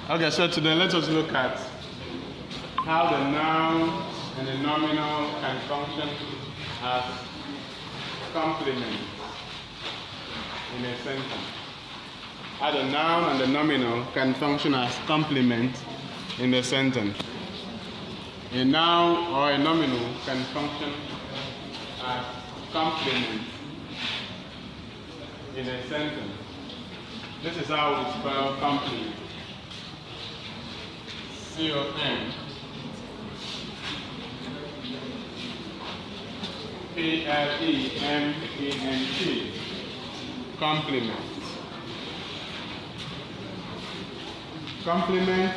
Okay, so today let us look at how the noun and the nominal can function as complements in a sentence. How the noun and the nominal can function as complements in a sentence. A noun or a nominal can function as complements in a sentence. This is how we spell complement. C-O-M-P-L-E-M-E-N-T. Complement. Complement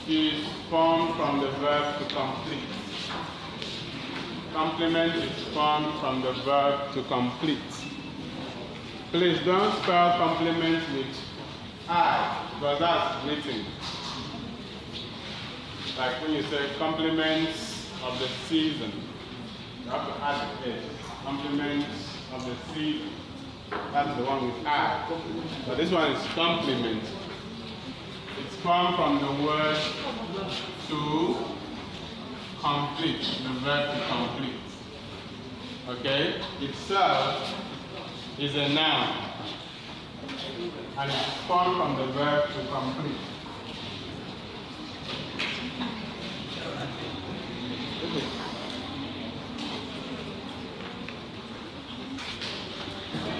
is formed from the verb to complete. Complement is formed from the verb to complete. Please don't spell complement with I, because that's written. Like when you say compliments of the season, you have to add the S. Compliments of the season. That's the one with I. But this one is complement. It's formed from the word to complete, the verb to complete. Okay? Itself is a noun. And it's formed from the verb to complete.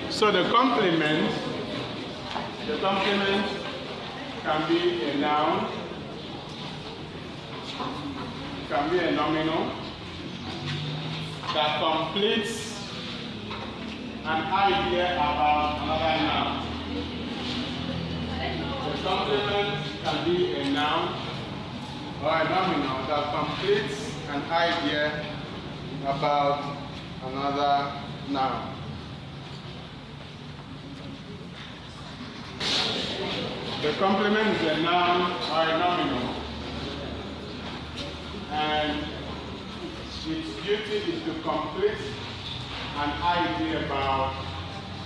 So the complement can be a noun, can be a nominal that completes an idea about another noun. The complement can be a noun or a nominal that completes an idea about another noun. The complement is a noun or a nominal, and its duty is to complete an idea about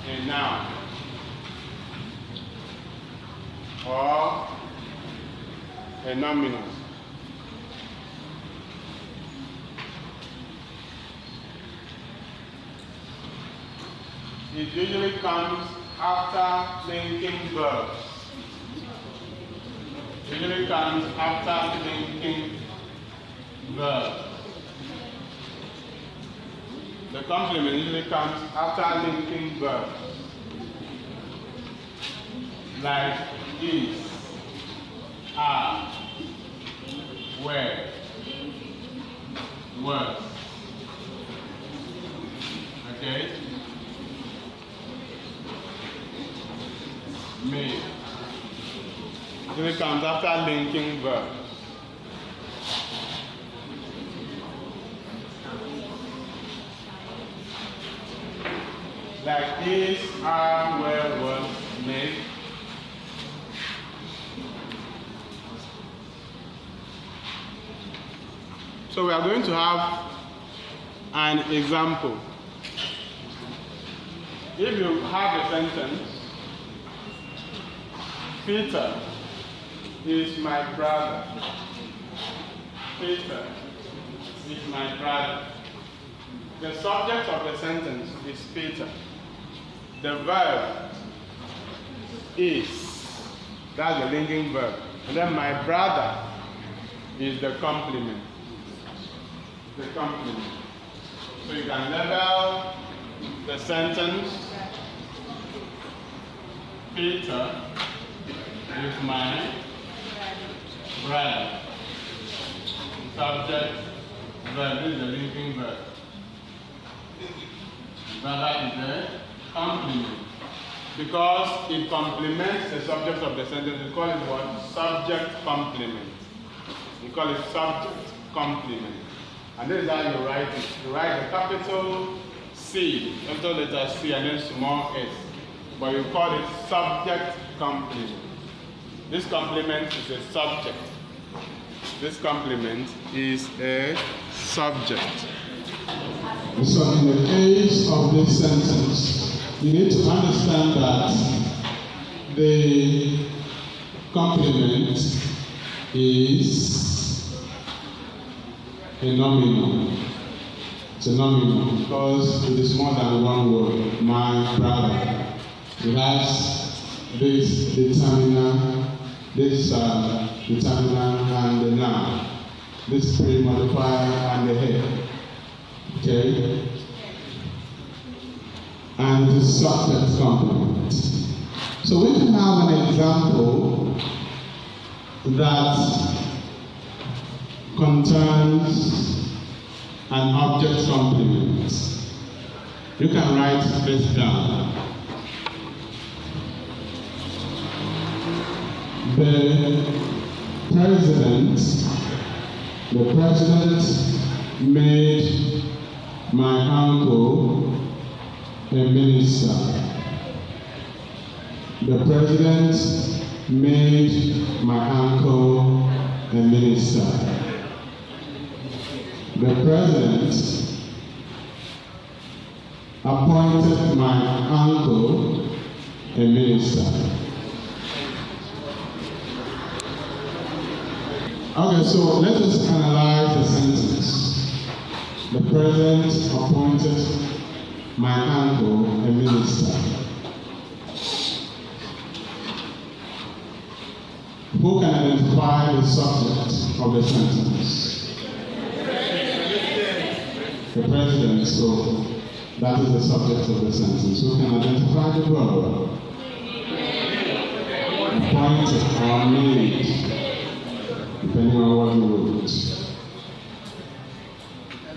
a noun or a nominal. It usually comes after linking verbs. Usually comes after linking verbs. The complement usually comes after linking verbs. Like is, are, were, was. Okay? May. It comes after linking verbs. Like is, are, were, was, may. So we are going to have an example. If you have a sentence, Peter is my brother. Peter is my brother. The subject of the sentence is Peter. The verb is, that's the linking verb. And then my brother is the complement. The complement. So you can label the sentence, Peter is my brother. Subject, verb is the linking verb. Brother is the complement. Because it complements the subject of the sentence, we call it what? Subject complement. We call it subject complement. And this is how you write it. You write the capital C, capital letter C, and then small s. But you call it subject complement. This complement is a subject. This complement is a subject. So in the case of this sentence, you need to understand that the complement is a nominal. It's a nominal because it is more than one word. My brother. It has this determiner, this determiner and the noun, this pre-modifier and the head. Okay? And the subject complement. So we can have an example that contains an object complement. You can write this down. The president made my uncle a minister. The president made my uncle a minister. The president appointed my uncle a minister. Okay, so let us analyze the sentence. The president appointed my uncle a minister. Who can identify the subject of the sentence? The president, so that is the subject of the sentence. Who can identify the verb? Appointed or made, depending on what you wrote.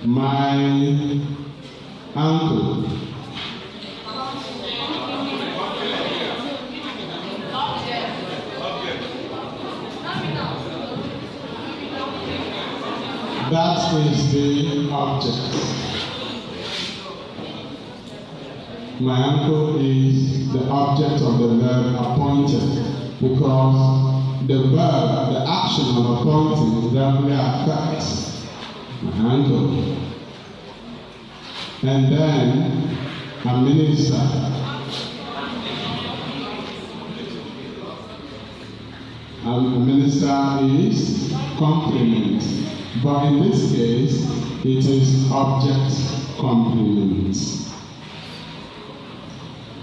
My uncle. That is the object. My uncle is the object of the verb appointed because the verb, the action of appointing, directly affects my uncle. And then a minister. A minister is complement. But in this case, it is object complement.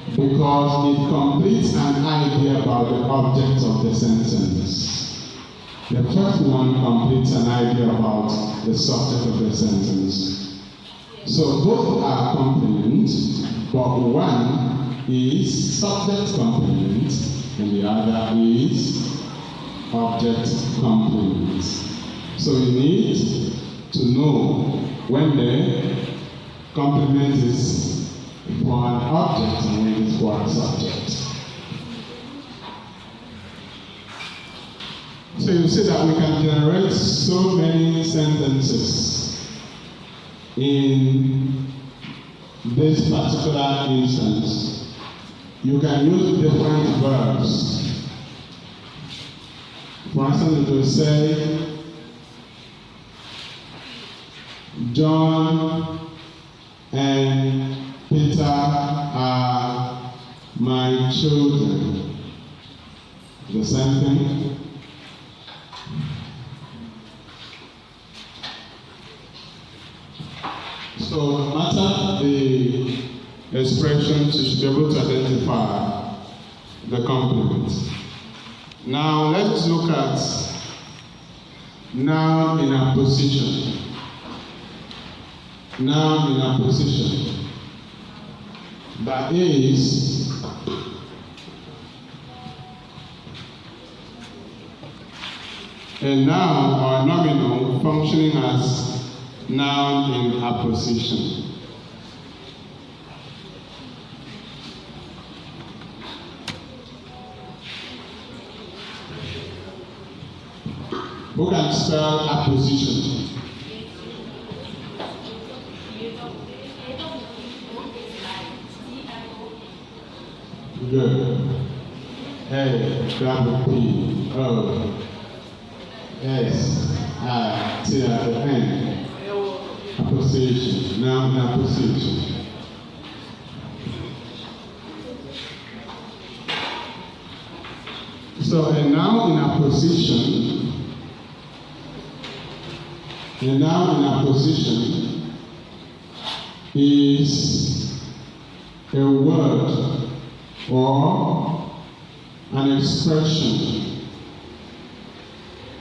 Because it completes an idea about the object of the sentence. The first one completes an idea about the subject of the sentence. So both are complement, but one is subject complement and the other is object complement. So you need to know when the complement is for an object and when it's for a subject. So you see that we can generate so many sentences in this particular instance. You can use different verbs. For instance, it will say, John and Peter are my children. The same thing. So no matter the expressions, you should be able to identify the complement. Now let's look at noun in apposition. Noun in apposition. That is a noun or a nominal functioning as noun in apposition. Who can spell apposition? Good. A, double P, O, S, I, T at the end. Apposition. Noun in apposition. So a noun position, is a word or an expression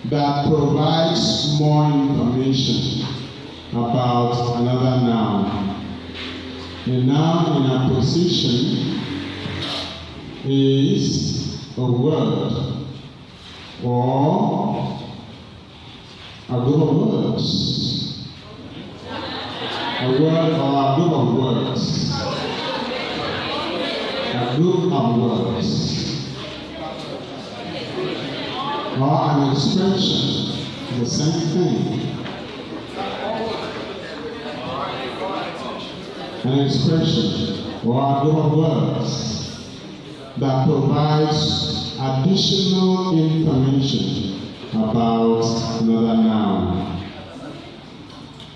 that provides more information about another noun. A noun in a position is a word or a group of words. A word or a group of words. A group of words. Or an expression, the same thing. An expression or a group of words that provides additional information about another noun.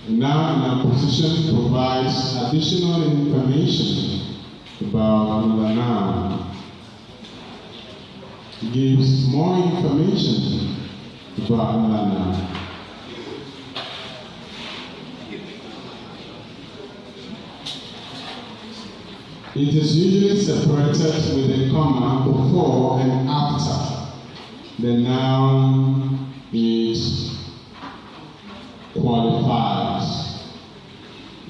A noun in a position provides additional information about another noun. It gives more information about another noun. It is usually separated with a comma before and after the noun is qualified.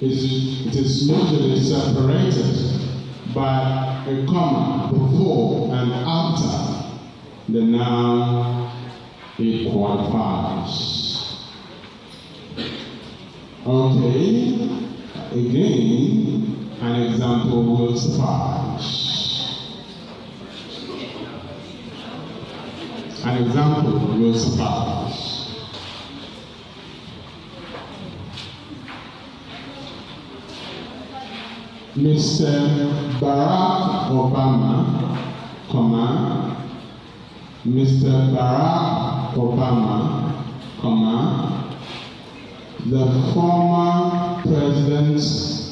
It is usually separated by a comma before and after the noun it qualifies. Okay, again, an example will suffice. An example will suffice. Mr. Barack Obama, Mr. Barack Obama, the former president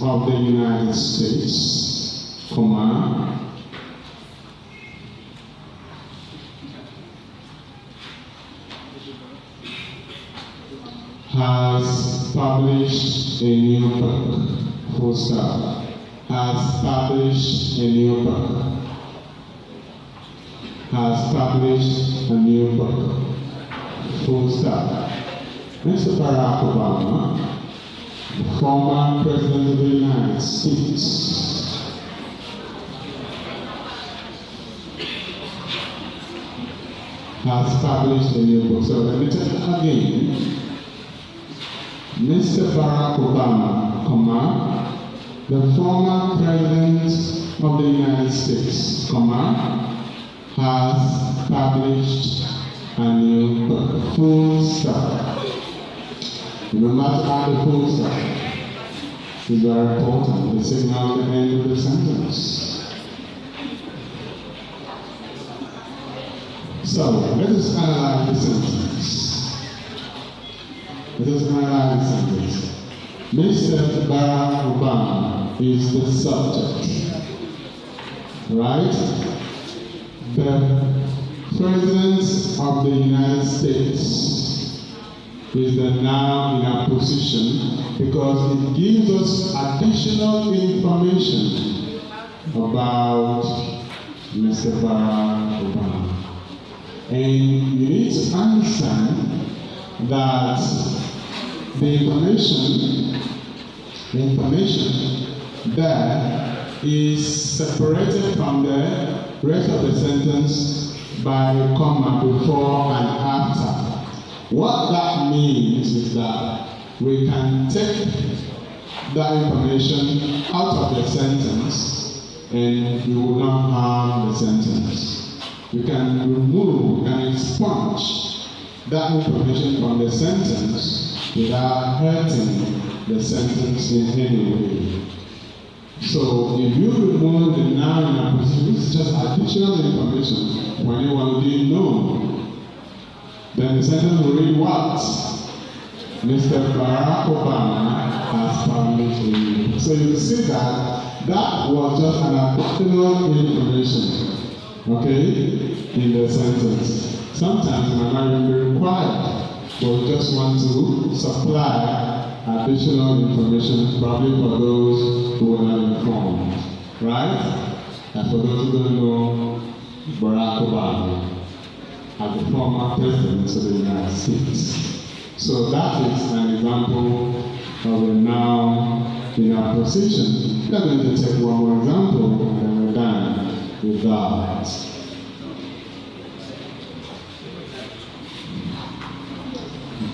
of the United States, has published a new book, full stop. Has published a new book. Has published a new book, full stop. Mr. Barack Obama, the former president of the United States, has published a new book. So let me tell you again. Mr. Barack Obama, the former president of the United States, has published a new book, full stop. Remember to add the full stop. It's very important. The signal at the end of the sentence. So let us analyze the sentence. Mr. Barack Obama is the subject, right? The President of the United States is the noun in our position because it gives us additional information about Mr. Barack Obama. And you need to understand that the information there is separated from the rest of the sentence by a comma before and after. What that means is that we can take that information out of the sentence and we will not harm the sentence. We can remove, we can expunge that information from the sentence without hurting the sentence in any way. So if you remove the noun in a position, this is just additional information for anyone who didn't know. Then the sentence will read what? Mr. Barack Obama has published a new book. So you see that was just an additional information, okay, in the sentence. sometimes it might not even be required, but we just want to supply additional information, probably for those who were not informed, right? And for those who don't know, Barack Obama as the former president of the United States. So that is an example of a noun in our position. We're going to take one more example and then we're done with that.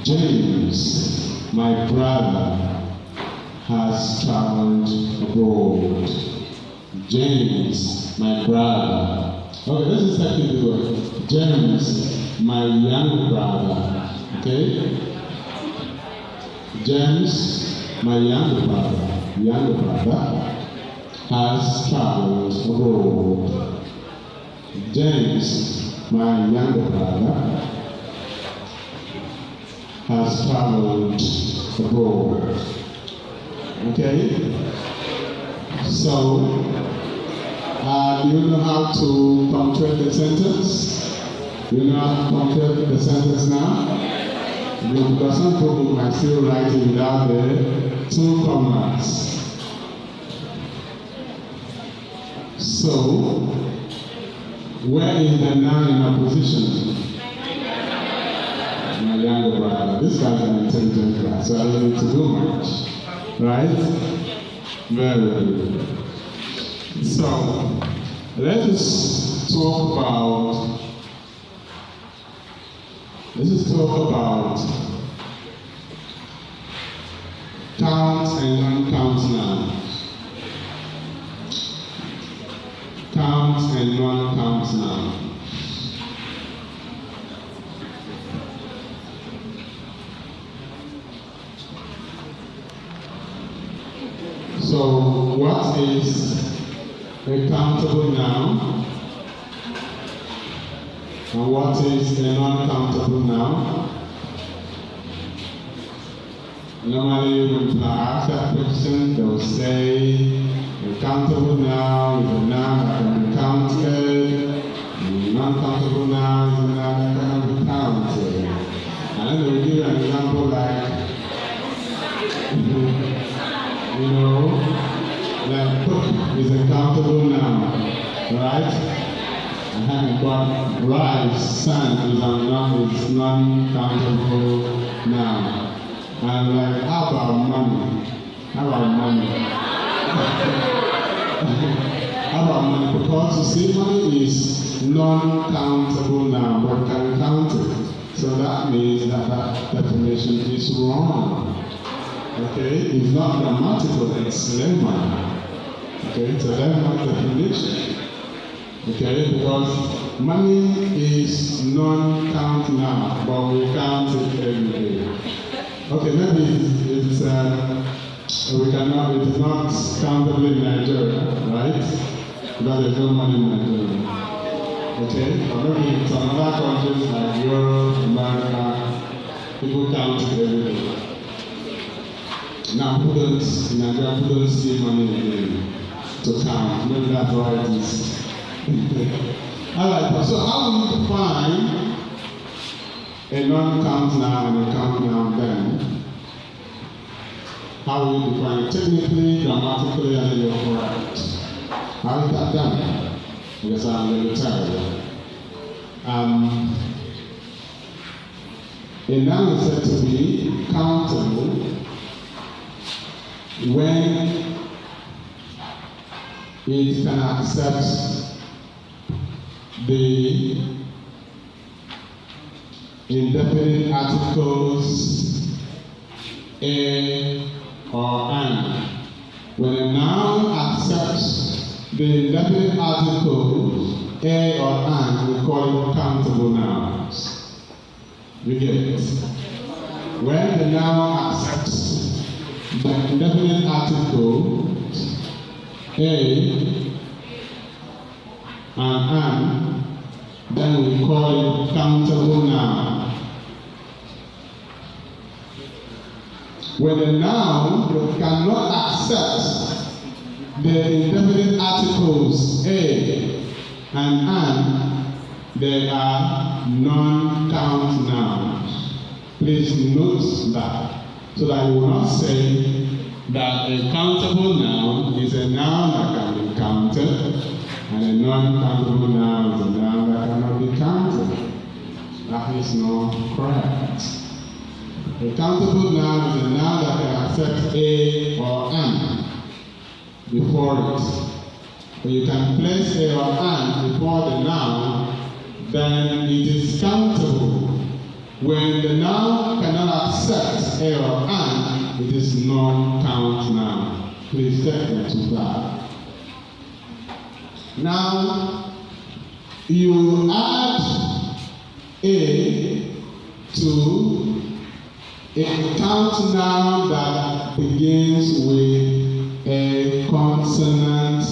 James, my brother, has traveled abroad. James, my brother. Okay, let's just take it this way. James, my younger brother. Okay? James, my younger brother, has traveled abroad. James, my younger brother, has traveled abroad. Okay? So, do you know how to punctuate the sentence? Do you know how to punctuate the sentence now? Because some people might still write it without the two commas. So, where is the noun in opposition? My younger brother. This guy's an intelligent guy, so I don't need to do much. Right? Very good. So, let us talk about count and non-count nouns. Count and non-count nouns. So, what is a countable noun? And what is a non-countable noun? Normally, when people ask that question, they will say a countable noun is a noun that can be counted, a non-countable noun is a noun that cannot be counted. And then they will give you an example like, like cook is a countable noun, right? But rice, sand is a non-countable noun. And like, how about money? How about money? How about money? Because you see, money is non-countable noun, but can count it. So that means that definition is wrong. Okay? It's not grammatical, it's lemma. Okay? It's a lemma definition. Okay? Because money is non-count noun, but we count it every day. Okay, maybe it is not countable in Nigeria, right? Because there's no money in Nigeria. Okay? Or maybe in some other countries like Europe, America, people count it every day. Now, in Nigeria, people don't see money to count. Maybe that's why it is. Alright, so how do you define a non-count noun and a count noun then? How will you define it technically, grammatically, and then you're correct? How is that done? Because I'm going to tell you. A noun is said to be countable when it can accept the indefinite articles a or an. When a noun accepts the indefinite articles a or an, we call it countable nouns. You get it? When the noun accepts the indefinite articles a and an, then we call it countable noun. When a noun cannot accept the indefinite articles a and an, they are non-count nouns. Please note that, so that you will not say that a countable noun is a noun that can be counted, and a non-countable noun is a noun that cannot be counted. That is not correct. A countable noun is a noun that can accept a or an before it. When you can place a or an before the noun, then it is countable. When the noun cannot accept a or an, it is non-count noun. Please take that to that. Now, you add a to a count noun that begins with a consonant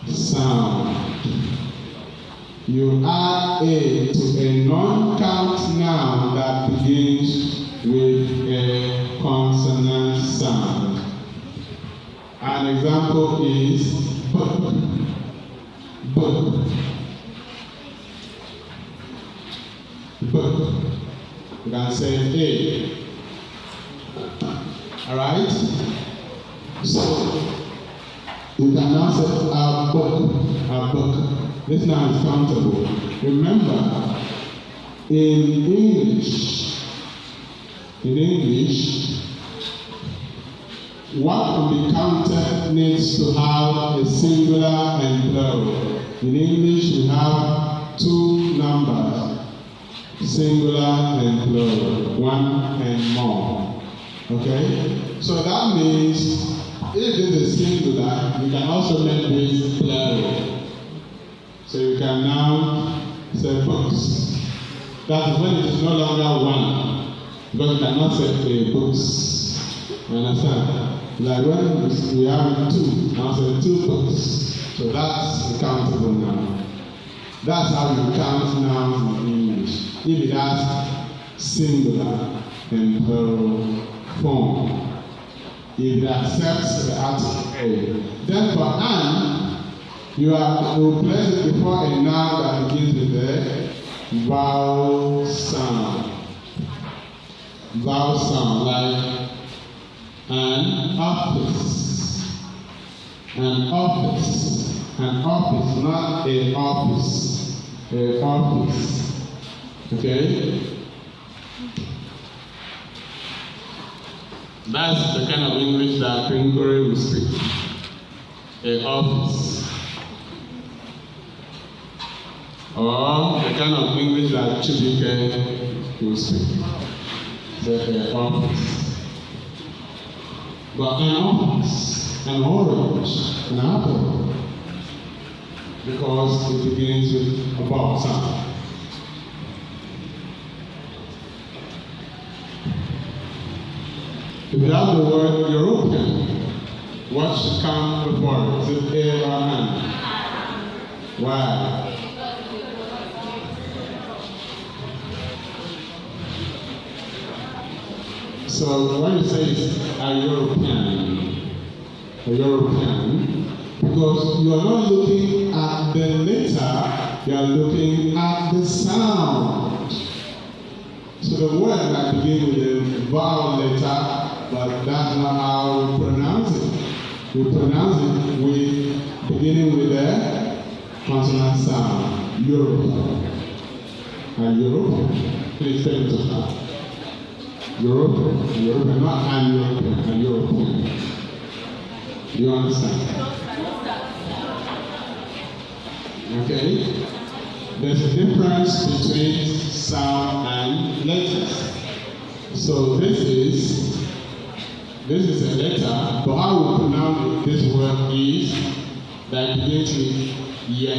sound. You add a to a non-count noun that begins with a consonant sound. An example is book. Book. Book. You can say a. Alright? So, you can now say a book. A book. This now is countable. Remember, in English, what can be counted needs to have a singular and plural. In English, we have two numbers, singular and plural, one and more. Okay? So that means if it is singular, you can also make this plural. So you can now say books. That is when it is no longer one, because you cannot say books. You understand? Like when we have two, now say two books. So that's countable now. That's how you count nouns in English. If it has singular and plural form. If it accepts the article a. Then for an, you will place it before a noun that begins with a vowel sound. Vowel sound, like an office. An office. An office, not a office. A office. Okay? That's the kind of English that Pinkore will speak. A office. Or the kind of English that Chibuike will speak. The office. But an office, an orange, an apple, because it begins with a vowel sound. If you have the word European, what should come before it? Is it a or an? Why? So when you say it's a European, because you are not looking at the letter, you are looking at the sound. So the word that begins with a vowel letter, but that's not how we pronounce it. We pronounce it with beginning with a consonant sound. Europe. And Europe. Please take it to that. European, not an European, an European. Do you understand? Okay? There's a difference between sound and letters. So this is a letter, but how we pronounce this word is that it begins with ye,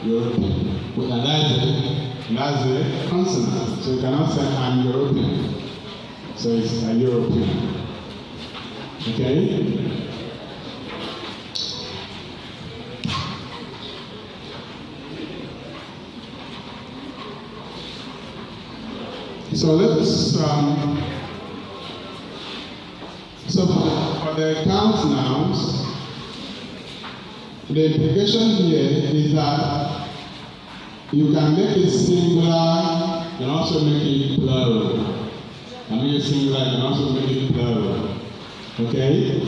European. With that's a consonant. So you cannot say I'm European. So it's a European. Okay? So let's so for the count nouns, the implication here is that you can make it singular and also make it plural. I make it singular and also make it plural. Okay?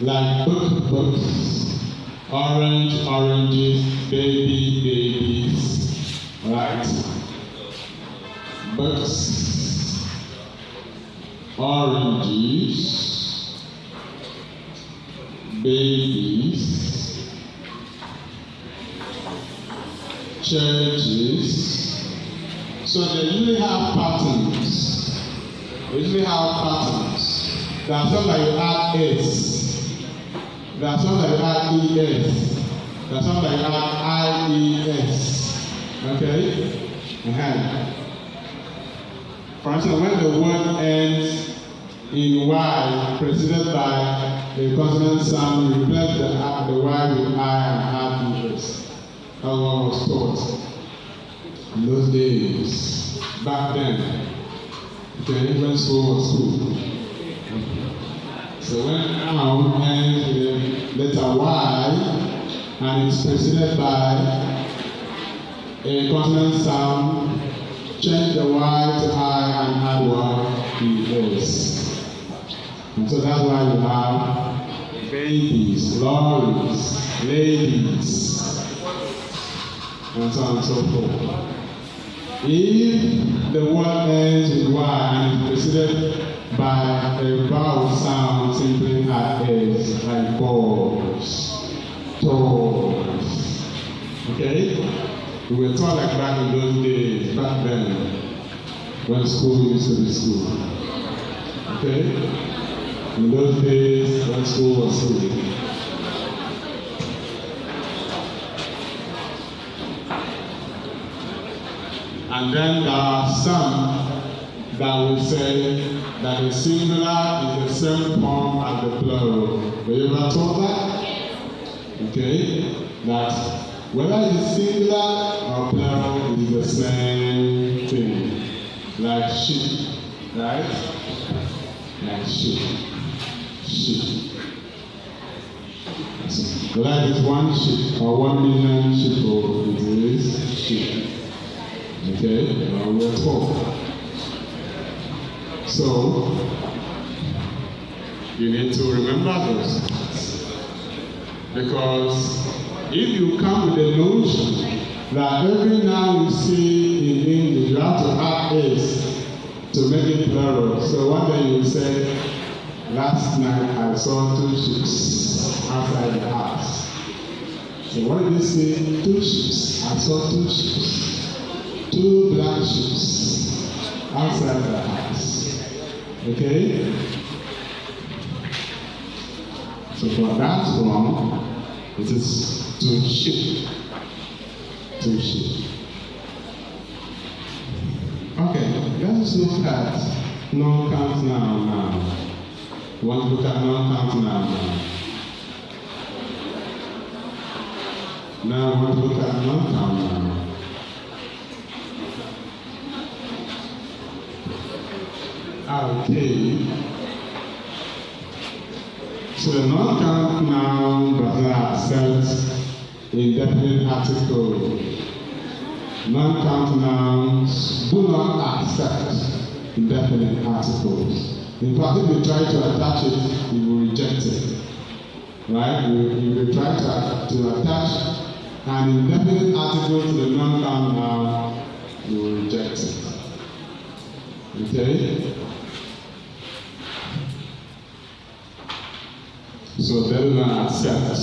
Like book, books, orange, oranges, baby, babies. Right? Books, oranges, babies, churches. So they usually have patterns. They usually have patterns. There are some that you add S. There are some that you add ES. There are some that you add IES. Okay? For instance, when the word ends in Y, preceded by a consonant sound, replace the Y with I and add ES. That's what was taught in those days, back then. Okay, when school was school. So when now ends with the letter Y and it's preceded by a consonant sound, change the Y to I and add Y, ES. And so that's why you have babies, lorries, ladies, and so on and so forth. If the word ends with Y and is preceded by a vowel sound, simply add S, like balls, toys. Okay? We were taught like back in those days, back then, when school used to be school. Okay? In those days, when school was school. And then there are some that will say that the singular is the same form as the plural. Were you ever taught that? Okay? That whether it's singular or plural is the same thing. Like sheep, right? Like sheep. Sheep. Whether it's one sheep or 1 million sheep, or it is sheep. Okay, we're told. So, you need to remember those things. Because if you come with the notion that every now you see in English, you have to add S to make it plural. So one day you say, last night I saw 2 sheep outside the house. So what did you say? 2 sheep. I saw 2 sheep. 2 black sheep outside the house. Okay? So for that one, it is 2 sheep. 2 sheep. Okay, let's look at non-count noun now. You want to look at non-count noun now. Now we want to look at non-count noun. Okay. So the non-count noun does not accept indefinite article. Non-count nouns do not accept indefinite articles. In fact, if you try to attach it, you will reject it. Right? If you try to attach an indefinite article to the non-count noun, you will reject it. Okay? So they do not accept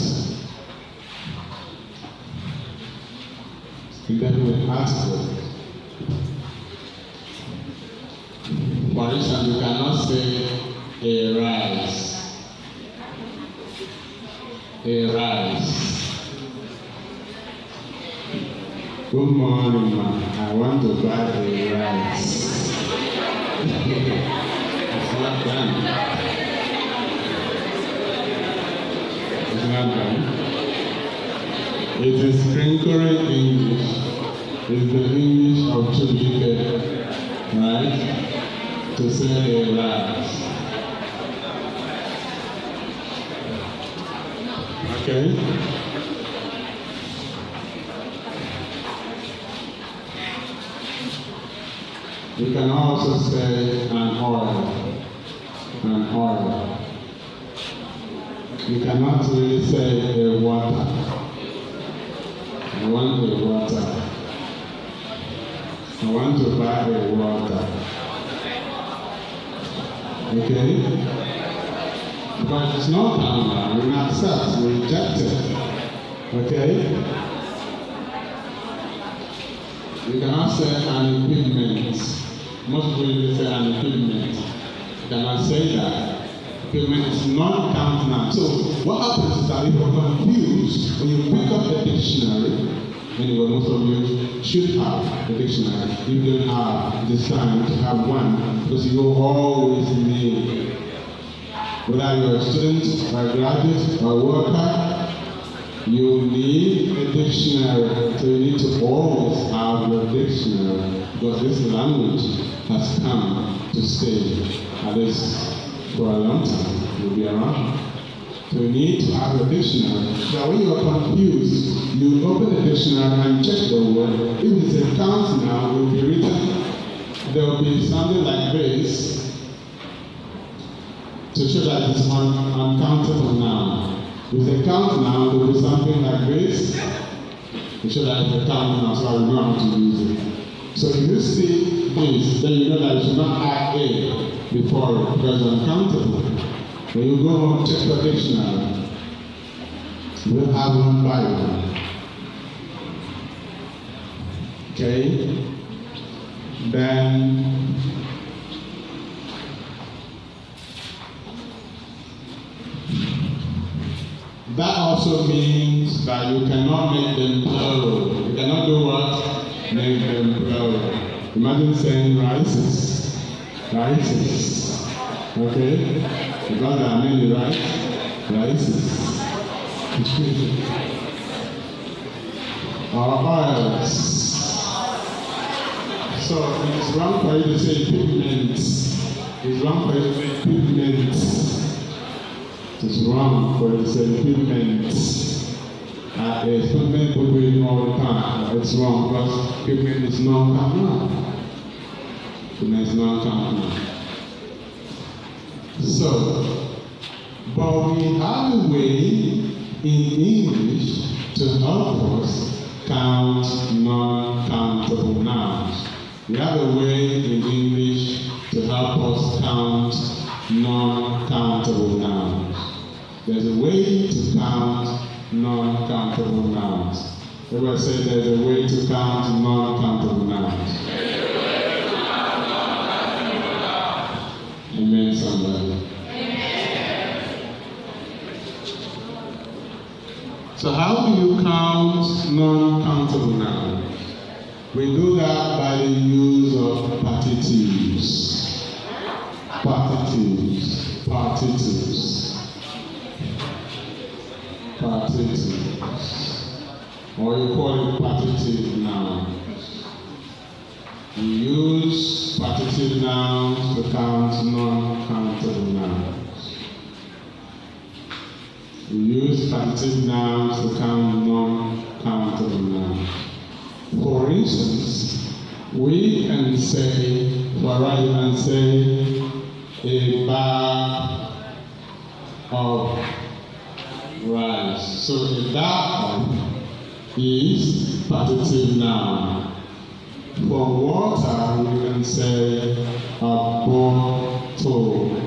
indefinite article. For instance, you cannot say a rice. A rice. Good morning, man. I want to buy a rice. It's not done. It's not done. It is crinkling English. It's the English of Chubike, right? To say a rice. Okay? You can also say an oil. An oil. You cannot really say a water. I want a water. I want to buy a water. Okay? But it's not counter. We accept, we reject it. Okay? You cannot say an equipment. Most people will say an equipment. You cannot say that. Equipment is not countenance. So what happens is that if you're confused, when you pick up the dictionary, anyway, most of you should have a dictionary. If you don't have this time to have one, because you will always need, whether you're a student or a graduate or a worker, you need a dictionary. So you need to always have your dictionary, because this language has come to stay, at least for a long time. You'll be around. So you need to have a dictionary. So when you're confused, you open the dictionary and check the word. If it's a count now, it will be written. There will be something like this to show that it's uncountable noun. If it's a count now, there will be something like this to show that it's a count now, so I will know how to use it. So if you see this, then you know that you should not add a before it, because it's uncountable. When you go home, check your dictionary. You don't have one Bible. Okay? Then that also means that you cannot make them plural. You cannot do what? Make them plural. Imagine saying rices. Rices. Okay? Because there are many rices. Or oils. So it's wrong for you to say pigments. It's wrong for you to say pigments. It's wrong for you to say pigments. Pigment will be all the time. It's wrong because pigment is non-counter. Pigment is non-counter. So, but we have a way in English to help us count non-countable nouns. We have a way in English to help us count non-countable nouns. There's a way to count non-countable nouns. Everybody say there's a way to count non-countable nouns. Amen, somebody. Amen. So how do you count non-countable nouns? We do that by the use of partitives. Partitives. Partitives. Partitives. Or you call it partitive nouns. We use partitive nouns to count non-countable nouns. We use partitive nouns to count non-countable nouns. For instance, we can say, a bag of rice. So a bag of is partitive noun. For water, we can say a bottle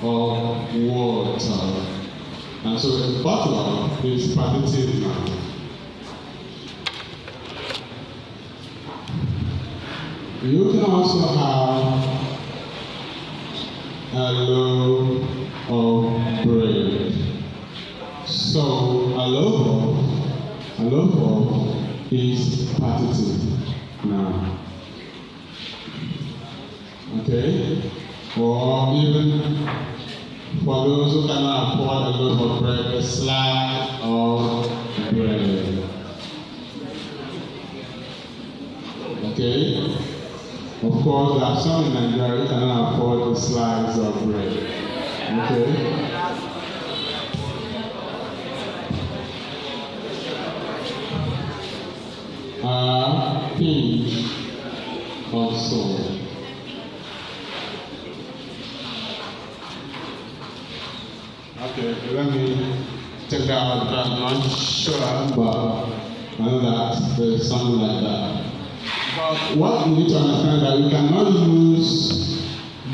of water. And so a bottle is partitive noun. You can also have a loaf of bread. So a loaf of is partitive noun. Okay? Or even for those who cannot afford a loaf of bread, a slab of bread. Okay? Of course, there are some in Nigeria who cannot afford the slice of bread. Okay? A pinch of salt. Okay, let me take that out because I'm not sure, but I know that there's something like that. But what you need to understand is that you cannot use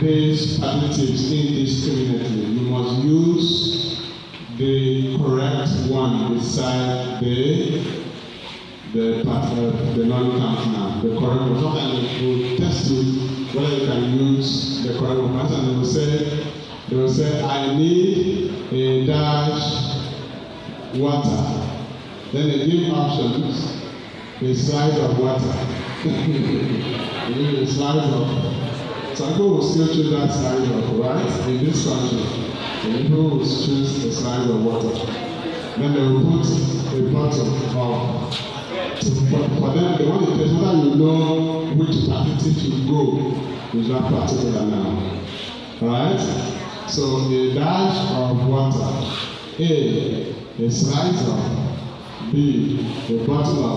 these adjectives indiscriminately. You must use the correct one beside the non-count noun, the correct one. Sometimes they will test you whether you can use the correct one. And they will say, I need a dash water. Then they give options, a slide of water. They give a slide of. Some people will still choose that slide of, right? In this country, people will choose a slide of water. Then they will put a bottle of. For them, they want to test whether you know which adjective to go with that particular noun. Alright? So a dash of water. A slice of. B, a bottle of.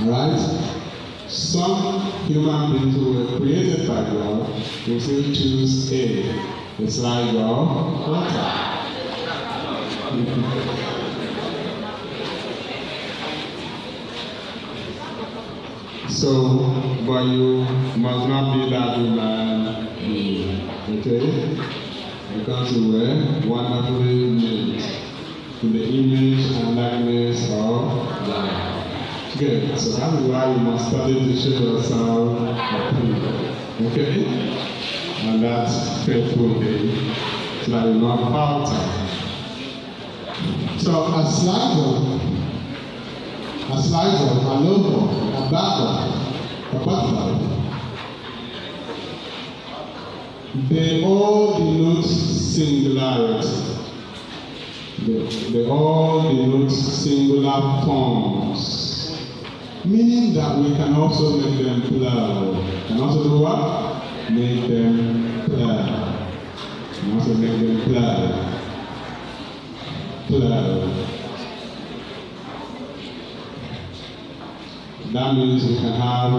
Alright? Some human beings who were created by God will still choose a slice of water. So, but you must not be that human being, okay? Because you were wonderfully made in the image and likeness of God. Good. So that is why you must study to show yourself approved, okay? And that's faithful day, so that you not falter. So a slider, a logo, a bagger, a butler, they all denote singularity. They all denote singular forms, meaning that we can also make them plural. Can also do what? Make them plural. Can also make them plural. Plural. That means we can have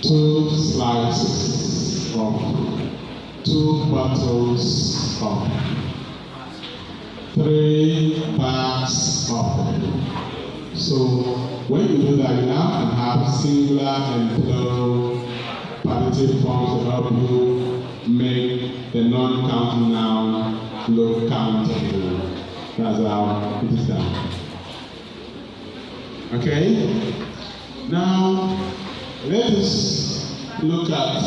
2 slices of 2 bottles of 3 bags of. So when you do that, you now can have singular and plural partitive forms to help you make the non-counting noun look countable. That's how it is done. Okay? Now, let us look at,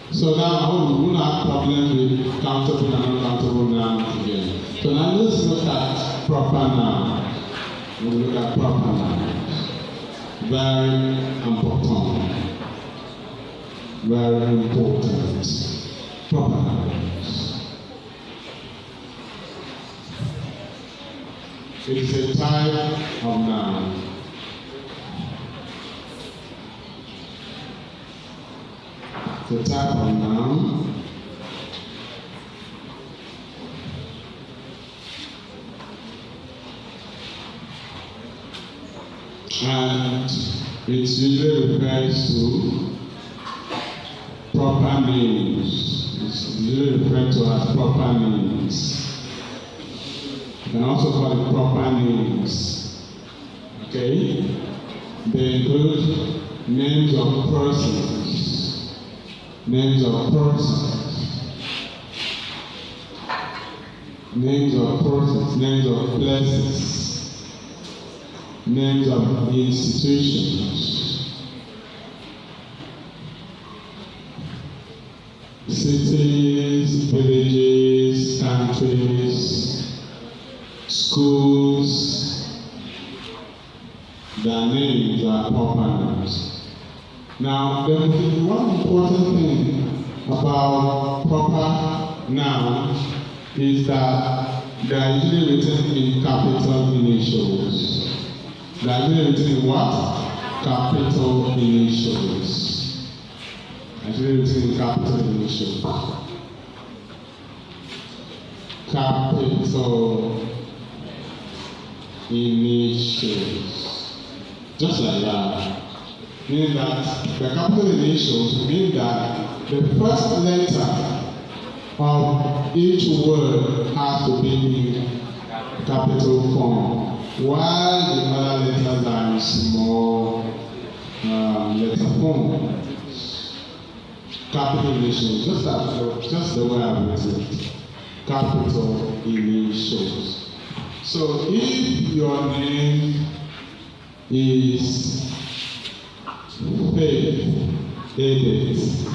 so now we will not have problem with countable and uncountable nouns again. So now let's look at proper nouns. We'll look at proper nouns. Very important. Very important. Proper nouns. It is a type of noun. The type of noun. And it usually refers to proper names. It's usually referred to as proper names. You can also call it proper names. Okay? They include names of persons. Names of persons. Names of persons. Names of places. Names of institutions. Cities, villages, countries, schools. Their names are proper names. Now, there is one important thing about proper nouns is that they are usually written in capital initials. They are usually written in what? Capital initials. Actually written in capital initials. Capital initials. Just like that. Meaning that the capital initials mean that the first letter of each word has to be in capital form, while the other letters are in small letter form. Capital initials, just the way I've written it. Capital initials. So if your name is Faith Edith,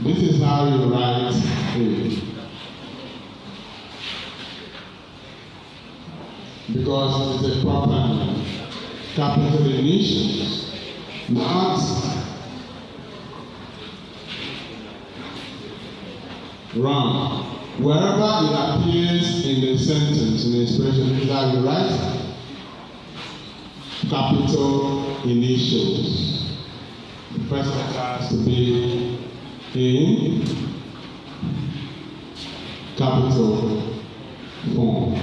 this is how you write Faith. Because it's a proper name. Capital initials, not wrong. Wherever it appears in the sentence, in the expression, is how you write capital initials. The first letter has to be in capital form.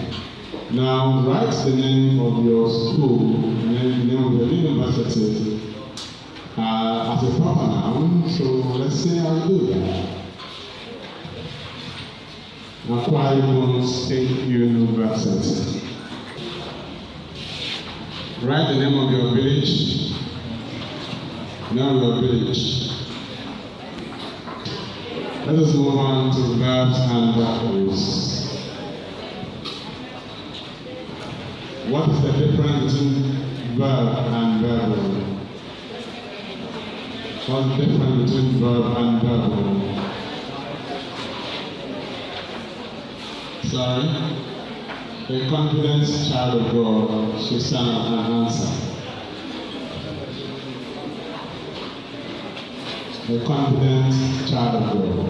Now write the name of your school, the name of your university as a proper noun. So let's see how you do that. Akwa Ibom State University. Write the name of your village. Name of your village. Let us move on to verbs and verbs. What is the difference between verb and verbal? What's the difference between verb and verbal? Sorry? A confident child of God should stand up and answer. A confident child of God.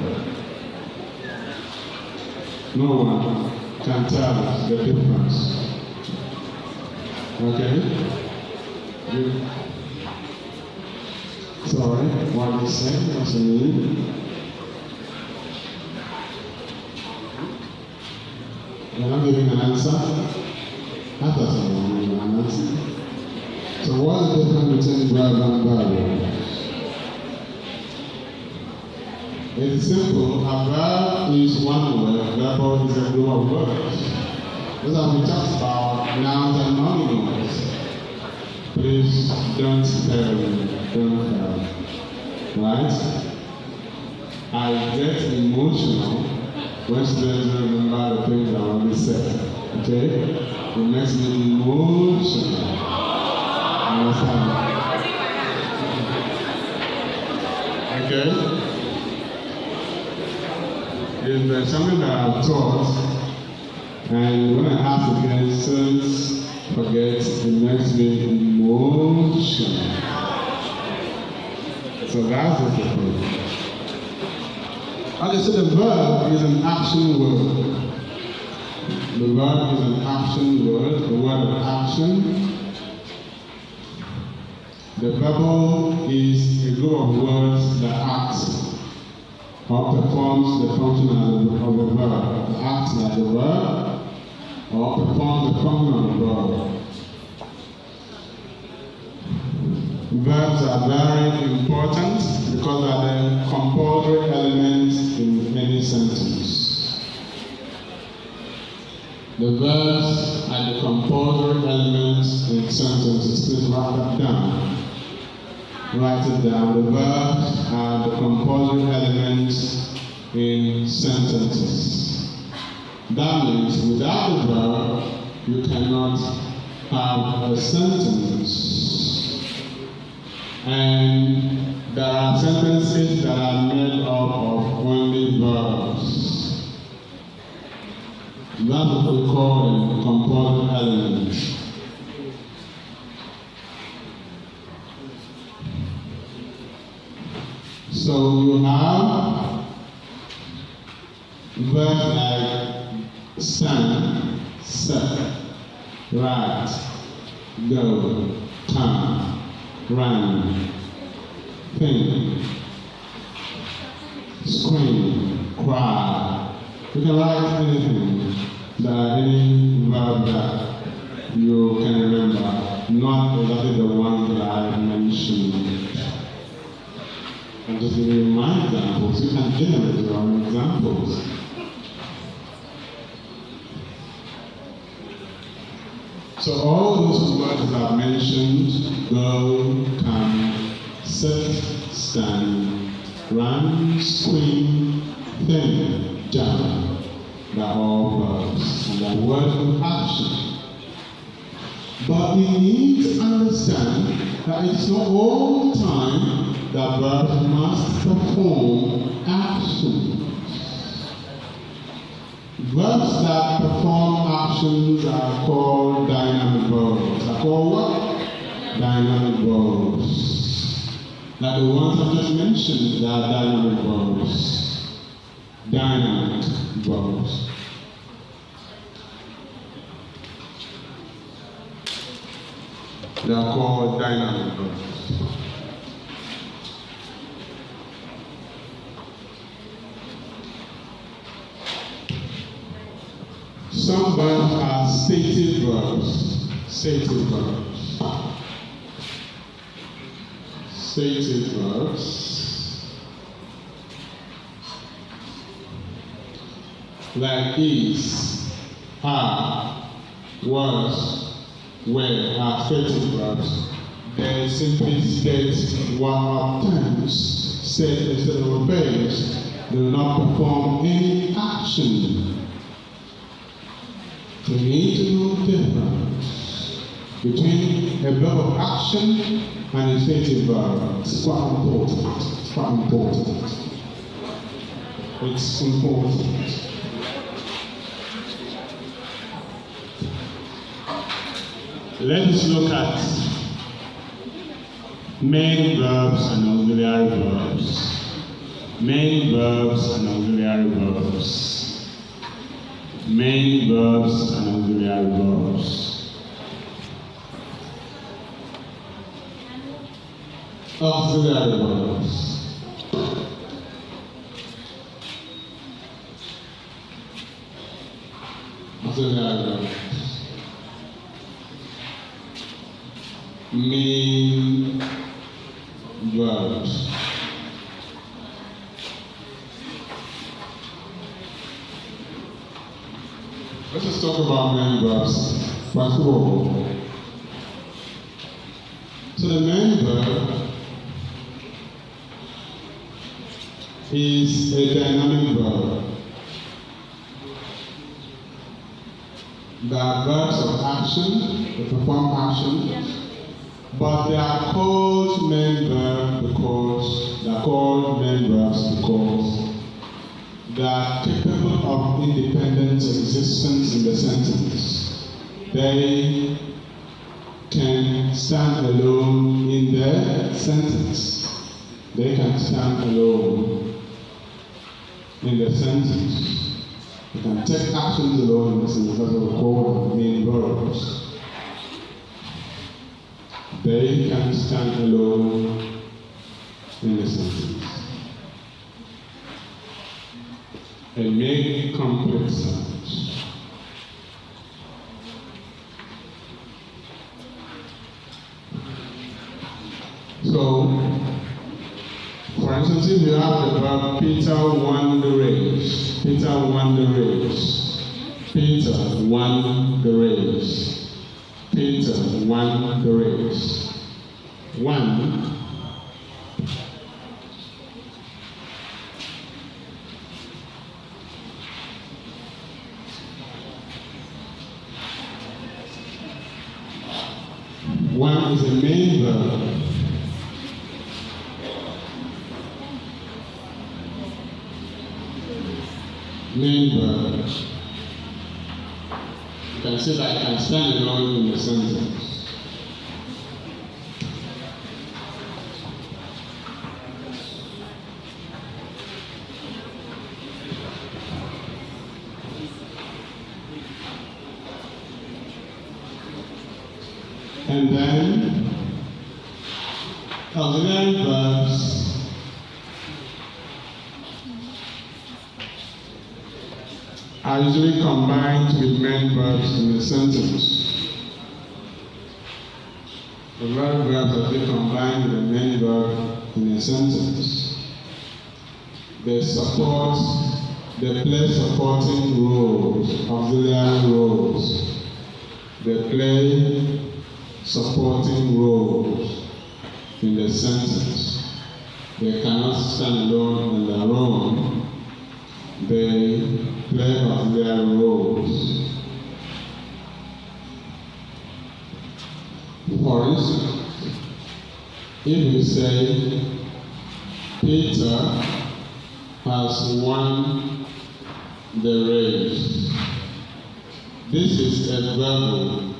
No one can tell us the difference. Okay? Sorry, what do you say? What's the meaning? You're not giving an answer? I thought you were giving an answer. So what's the difference between verb and verb? It's simple. A verb is one word, verbal is a group of words. Those are we talked about nouns and nominals. Please don't fail me. Don't fail. Right? I get emotional when students remember the things I already said. Okay? It makes me emotional. Understand? Okay? It's something that I've taught, and when I ask again, students forget, it makes me emotional. So that's the thing. Okay, so the verb is an action word. The verb is an action word, the word of action. The verbal is a group of words that acts or performs the function of the verb. It acts like the verb or performs the function of the verb. Verbs are very important because they are the compulsory elements in any sentence. The verbs are the compulsory elements in sentences. Please write that down. Write it down. The verbs are the compulsory elements in sentences. That means without the verb, you cannot have a sentence. And there are sentences that are made up of only verbs. That's what we call them, compulsory elements. So you have verbs like stand, set, write, go, come, run, think, scream, cry. You can write anything. There are any verb that you can remember, not exactly the one that I mentioned. And just giving you my examples, you can generate your own examples. So all those words that I've mentioned, go, come, sit, stand, run, scream, think, jump, they're all verbs, and they're words with action. But we need to understand that it's not all the time that verbs must perform action. Verbs that perform actions are called dynamic verbs. Are called what? Dynamic verbs. Like the ones I just mentioned, they are dynamic verbs. Dynamic verbs. They are called dynamic verbs. Some verbs are stated verbs. Stated verbs. Stated verbs. Like is, are, was, were are stated verbs. They simply state what obtains. State instead of obeys. They will not perform any action. We need to know the difference between a verb of action and a stated verb. It's quite important. It's quite important. It's important. Let us look at main verbs and auxiliary verbs. Main verbs and auxiliary verbs. Main verbs and auxiliary verbs. Auxiliary verbs. Auxiliary verbs. Main verbs. Let's just talk about main verbs first of all. So the main verb is a dynamic verb. They are verbs of action, they perform action, but they are called main verbs because they are called main verbs because they are capable of independent existence in the sentence. They can stand alone in the sentence. They can stand alone in the sentence. They can take actions alone in the sentence. That's what we call them main verbs. They can stand alone in the sentence. And make complex sounds. So, for instance, if you have the verb Peter won the race, Peter won the race, Peter won the race, Peter won the race. One. One is a main verb. Main verb. You can say that I can stand alone in the sentence. And then auxiliary verbs are usually combined with main verbs in a sentence. The verb verbs are usually combined with a main verb in a sentence. they support, they play supporting roles, auxiliary roles. They play supporting roles in the sentence. They cannot stand alone on their own. They play auxiliary roles. For instance, if you say Peter has won the race, this is a verbal.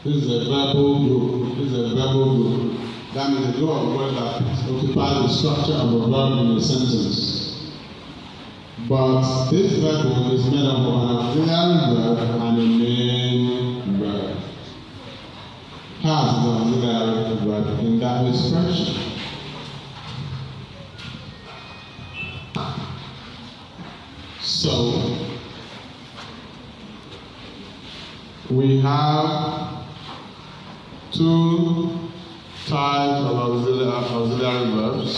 This is a verbal group. This is a verbal group. That means a group of words that occupies the structure of a verb in a sentence. But this verbal is made up of an auxiliary verb and a main verb. Has the auxiliary verb in that expression. So, we have two types of auxiliary verbs.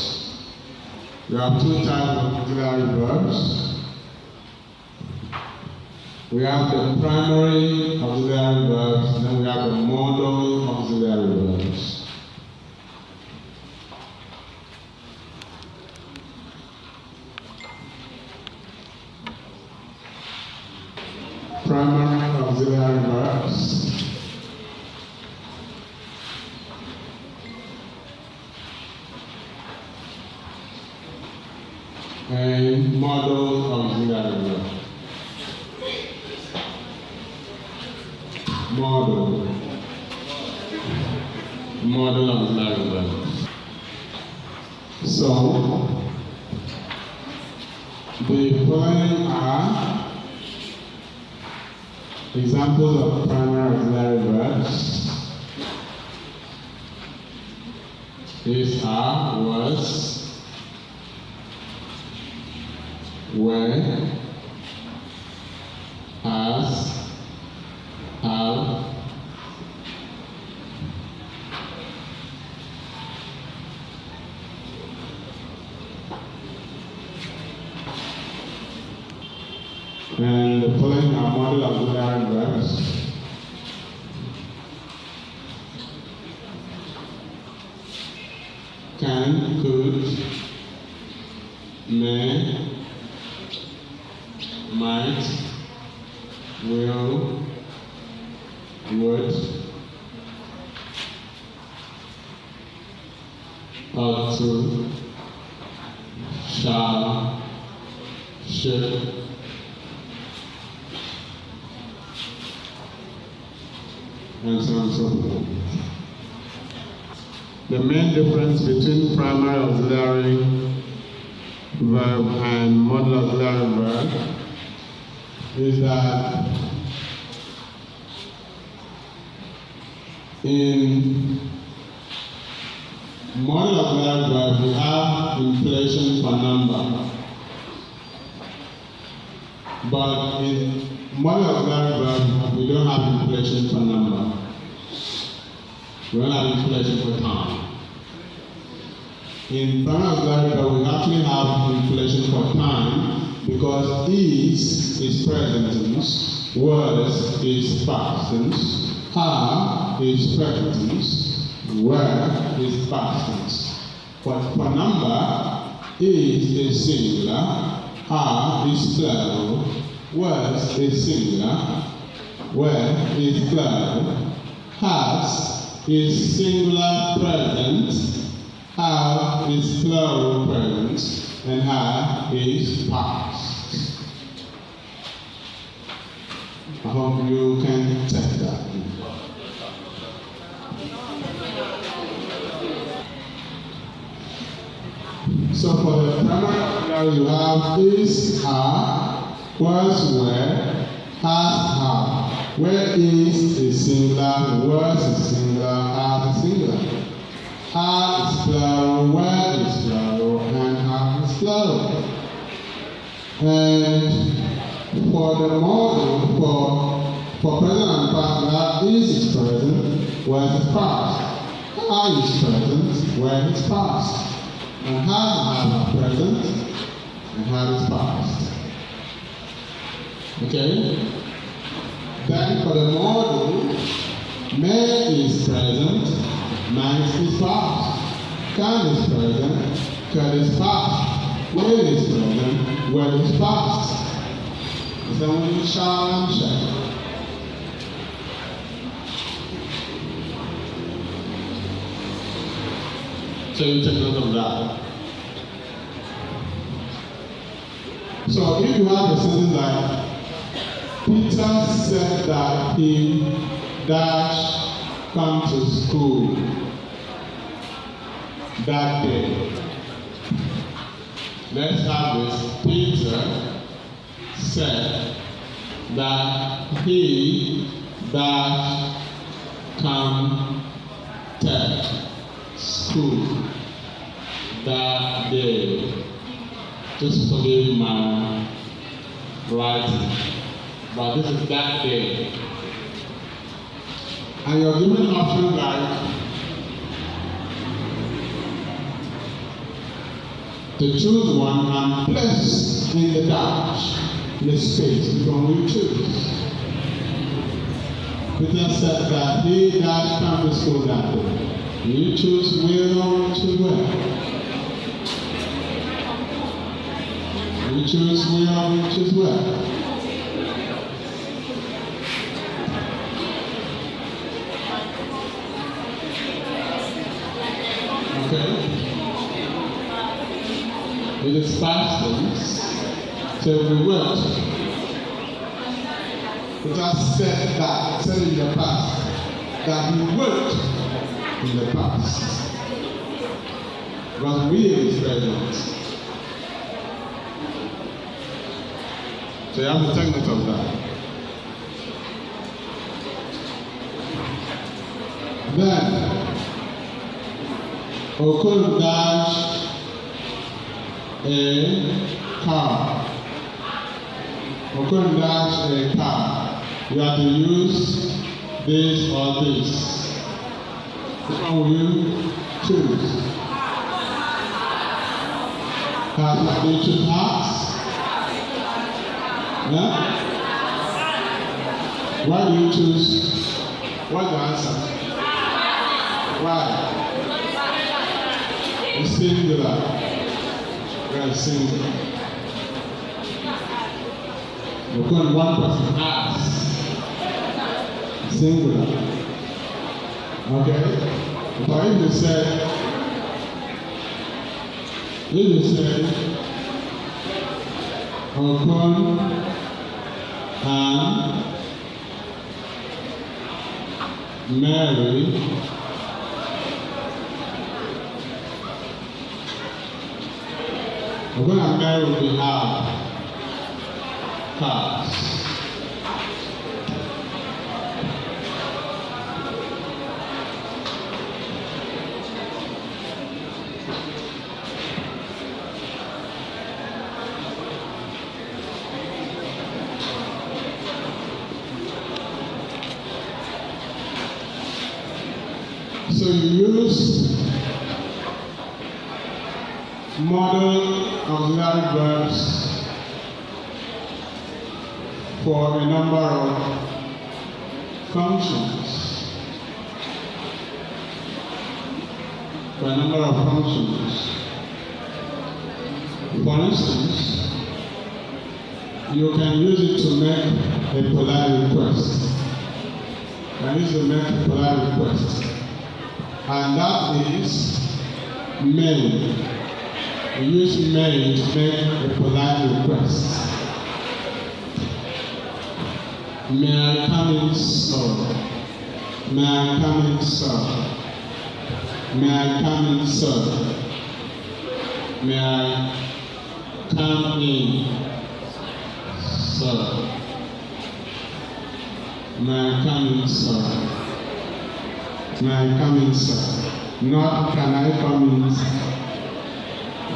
We have two types of auxiliary verbs. We have the primary auxiliary verbs, and then we have the modal auxiliary verbs. Primary auxiliary verbs. And modal auxiliary verbs. Modal auxiliary verbs. So, the following are examples of primary auxiliary verbs. These are was, were, has, have, and the following are modal auxiliary verbs. Can, could, may, might, will, would, ought to, shall, should, and so on and so forth. The main difference between primary auxiliary verb and modal auxiliary verb is that in modal auxiliary verb we have inflation for number, but in modal auxiliary verb we don't have inflation for number. We don't have inflation for time. In primary auxiliary verb we actually have inflation for time because is present tense, was is past tense, have is present tense, were is past tense. But for number, is singular, have is plural, was is singular, were is plural, has is singular present, have is plural present, and have is past. I hope you can take that. So for the primary auxiliary you have is, are, was, were, has, have. Where is singular, was is singular, have is singular. Have is plural, were is plural, and have is plural. And for the modal, for present and past, that is present, was is past. Are is present, where is past. And have are present, and have is past. Okay? Then for the modal, may is present, might is past. Can is present, could is past. Will is present, will is past. Someone shall and shall. So you take note of that. So if you have a sentence like Peter said that he dash come to school that day. Let's have this. Peter said that he dash come to school that day. Just forgive my writing, but this is that day. And you're given an option like to choose one and place in the dash, in the space, which one will you choose? Peter said that he dash come to school that day. You choose will or you choose where? You choose will or you choose where? Okay? It is past tense, so we will. Peter said that, said in the past, that he worked in the past. But we is present. So you have to take note of that. Then Okun dash a car. Okun dash a car. You have to use this or this. Which one will you choose? Do you choose hearts? Huh? Why do you choose? What's the answer? Why? It's singular. Very singular. Because one person has. Singular. Okay? But if you say, Okon and Mary Okon and Mary will have cars. So you use modal auxiliary verbs for a number of functions. For a number of functions. For instance, you can use it to make a polite request. You can use it to make a polite request. And that is may. We use may to make a polite request. May I come in, sir? May I come in, sir? May I come in, sir? May I come in, sir? May I come in, sir? May I come in, sir? Not can I come in, sir?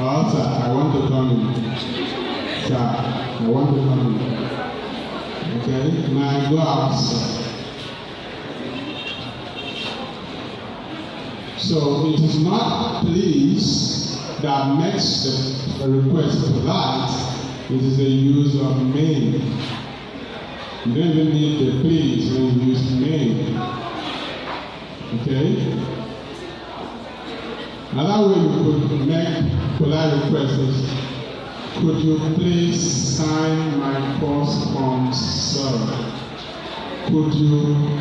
Oh, sir, I want to come in. Sir, I want to come in. Okay? May I go out, sir? So it is not please that makes the a request polite, it is the use of may. You don't even need the please when you use may. Okay? Another way you could make polite requests is, could you please sign my course form, sir? Could you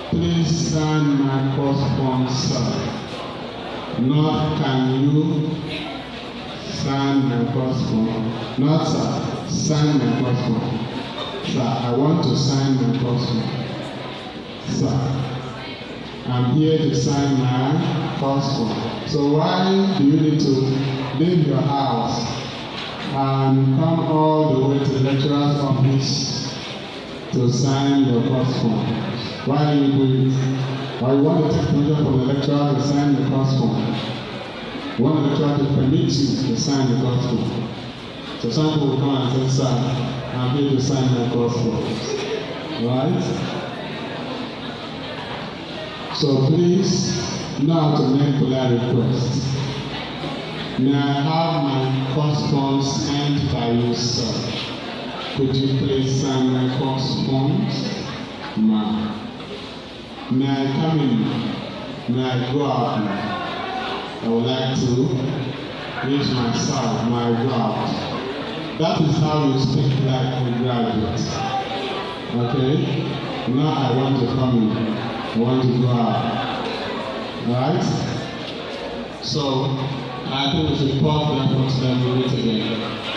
please sign my course form, sir? Not can you sign my course form? Not sir, sign my course form. Sir, I want to sign my course form. Sir, I'm here to sign my course form. So why do you need to leave your house and come all the way to the lecturer's office to sign your course form? Why do you do it? Or you want to take permission from the lecturer to sign the course form? You want the lecturer to permit you to sign the course form. So some people will come and say, sir, I'm here to sign my course form. Right? So please know how to make polite requests. May I have my course form signed by you, sir? Could you please sign my course forms? Ma'am. May I come in? May I go out now? I would like to reach my side, my route. That is how you speak like a graduate. Okay? Now I want to come in. I want to go out. Right? So, I think we should pause there for 10 minutes again.